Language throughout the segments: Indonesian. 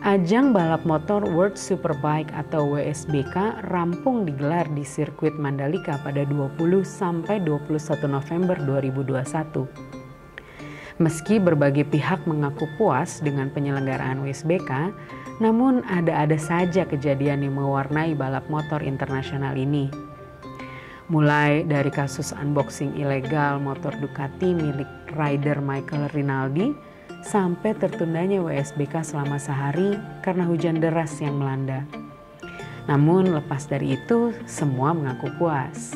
Ajang balap motor World Superbike atau WSBK rampung digelar di sirkuit Mandalika pada 20 sampai 21 November 2021. Meski berbagai pihak mengaku puas dengan penyelenggaraan WSBK, namun ada-ada saja kejadian yang mewarnai balap motor internasional ini. Mulai dari kasus unboxing ilegal motor Ducati milik rider Michael Rinaldi, sampai tertundanya WSBK selama sehari karena hujan deras yang melanda. Namun lepas dari itu, semua mengaku puas.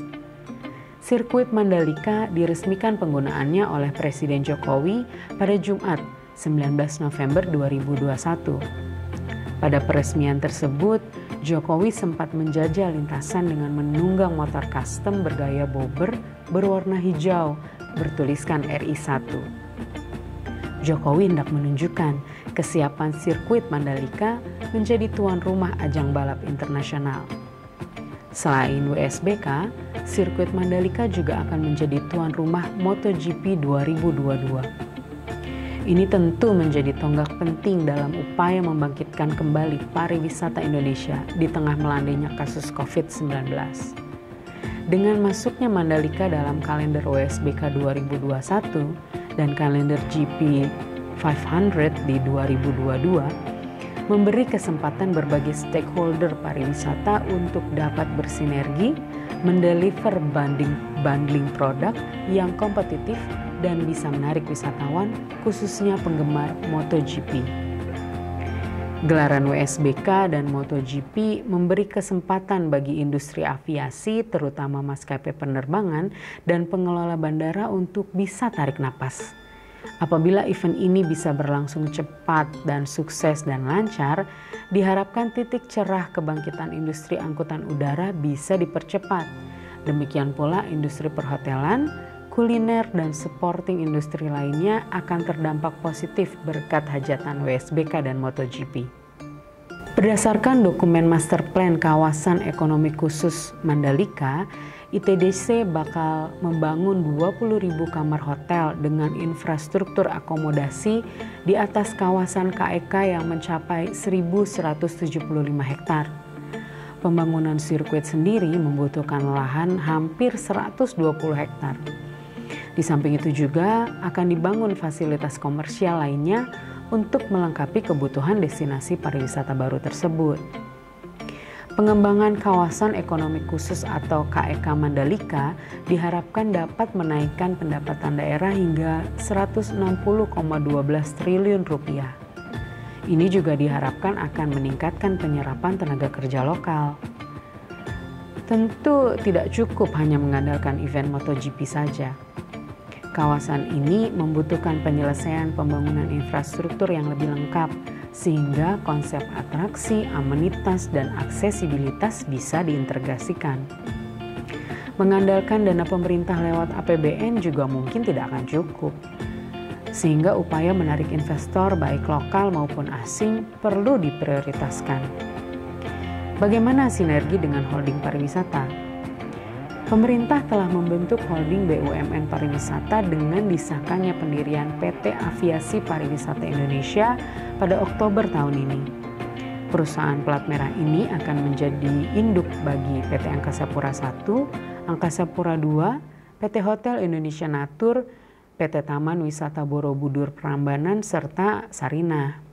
Sirkuit Mandalika diresmikan penggunaannya oleh Presiden Jokowi pada Jumat 19 November 2021. Pada peresmian tersebut, Jokowi sempat menjajal lintasan dengan menunggang motor custom bergaya bobber berwarna hijau bertuliskan RI1. Jokowi hendak menunjukkan kesiapan sirkuit Mandalika menjadi tuan rumah ajang balap internasional. Selain WSBK, sirkuit Mandalika juga akan menjadi tuan rumah MotoGP 2022. Ini tentu menjadi tonggak penting dalam upaya membangkitkan kembali pariwisata Indonesia di tengah melandainya kasus COVID-19. Dengan masuknya Mandalika dalam kalender WSBK 2021 dan kalender GP 500 di 2022, memberi kesempatan berbagai stakeholder pariwisata untuk dapat bersinergi, mendeliver bundling produk yang kompetitif dan bisa menarik wisatawan, khususnya penggemar MotoGP. Gelaran WSBK dan MotoGP memberi kesempatan bagi industri aviasi, terutama maskapai penerbangan dan pengelola bandara untuk bisa tarik napas. Apabila event ini bisa berlangsung cepat dan sukses dan lancar, diharapkan titik cerah kebangkitan industri angkutan udara bisa dipercepat. Demikian pula industri perhotelan, kuliner, dan supporting industri lainnya akan terdampak positif berkat hajatan WSBK dan MotoGP. Berdasarkan dokumen Master Plan Kawasan Ekonomi Khusus Mandalika, ITDC bakal membangun 20.000 kamar hotel dengan infrastruktur akomodasi di atas kawasan KEK yang mencapai 1.175 hektar. Pembangunan sirkuit sendiri membutuhkan lahan hampir 120 hektar. Di samping itu juga akan dibangun fasilitas komersial lainnya untuk melengkapi kebutuhan destinasi pariwisata baru tersebut. Pengembangan kawasan ekonomi khusus atau KEK Mandalika diharapkan dapat menaikkan pendapatan daerah hingga 160,12 triliun rupiah. Ini juga diharapkan akan meningkatkan penyerapan tenaga kerja lokal. Tentu tidak cukup hanya mengandalkan event MotoGP saja. Kawasan ini membutuhkan penyelesaian pembangunan infrastruktur yang lebih lengkap, sehingga konsep atraksi, amenitas, dan aksesibilitas bisa diintegrasikan. Mengandalkan dana pemerintah lewat APBN juga mungkin tidak akan cukup, sehingga upaya menarik investor baik lokal maupun asing perlu diprioritaskan. Bagaimana sinergi dengan holding pariwisata? Pemerintah telah membentuk holding BUMN pariwisata dengan disahkannya pendirian PT Aviasi Pariwisata Indonesia pada Oktober tahun ini. Perusahaan plat merah ini akan menjadi induk bagi PT Angkasa Pura I, Angkasa Pura II, PT Hotel Indonesia Natur, PT Taman Wisata Borobudur Prambanan, serta Sarinah.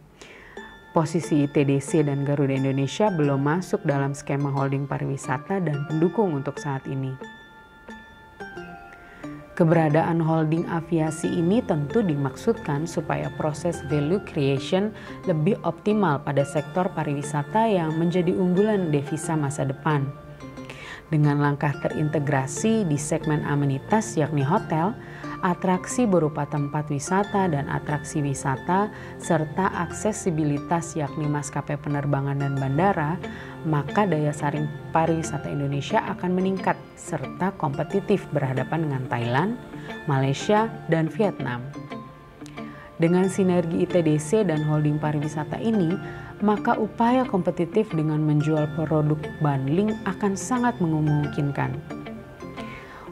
Posisi ITDC dan Garuda Indonesia belum masuk dalam skema holding pariwisata dan pendukung untuk saat ini. Keberadaan holding aviasi ini tentu dimaksudkan supaya proses value creation lebih optimal pada sektor pariwisata yang menjadi unggulan devisa masa depan. Dengan langkah terintegrasi di segmen amenitas yakni hotel, atraksi berupa tempat wisata dan atraksi wisata, serta aksesibilitas yakni maskapai penerbangan dan bandara, maka daya saing pariwisata Indonesia akan meningkat serta kompetitif berhadapan dengan Thailand, Malaysia, dan Vietnam. Dengan sinergi ITDC dan holding pariwisata ini, maka upaya kompetitif dengan menjual produk bundling akan sangat memungkinkan.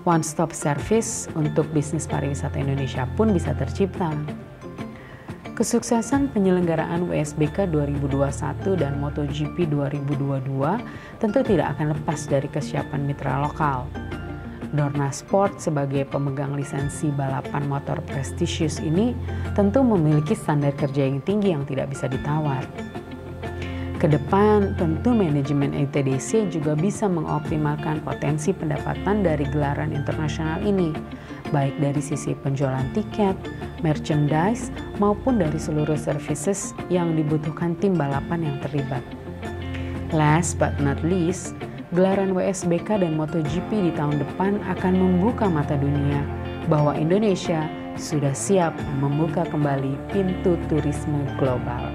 One-stop service untuk bisnis pariwisata Indonesia pun bisa tercipta. Kesuksesan penyelenggaraan WSBK 2021 dan MotoGP 2022 tentu tidak akan lepas dari kesiapan mitra lokal. Dorna Sport sebagai pemegang lisensi balapan motor prestisius ini tentu memiliki standar kerja yang tinggi yang tidak bisa ditawar. Kedepan tentu manajemen ITDC juga bisa mengoptimalkan potensi pendapatan dari gelaran internasional ini, baik dari sisi penjualan tiket, merchandise, maupun dari seluruh services yang dibutuhkan tim balapan yang terlibat. Last but not least, gelaran WSBK dan MotoGP di tahun depan akan membuka mata dunia bahwa Indonesia sudah siap membuka kembali pintu turisme global.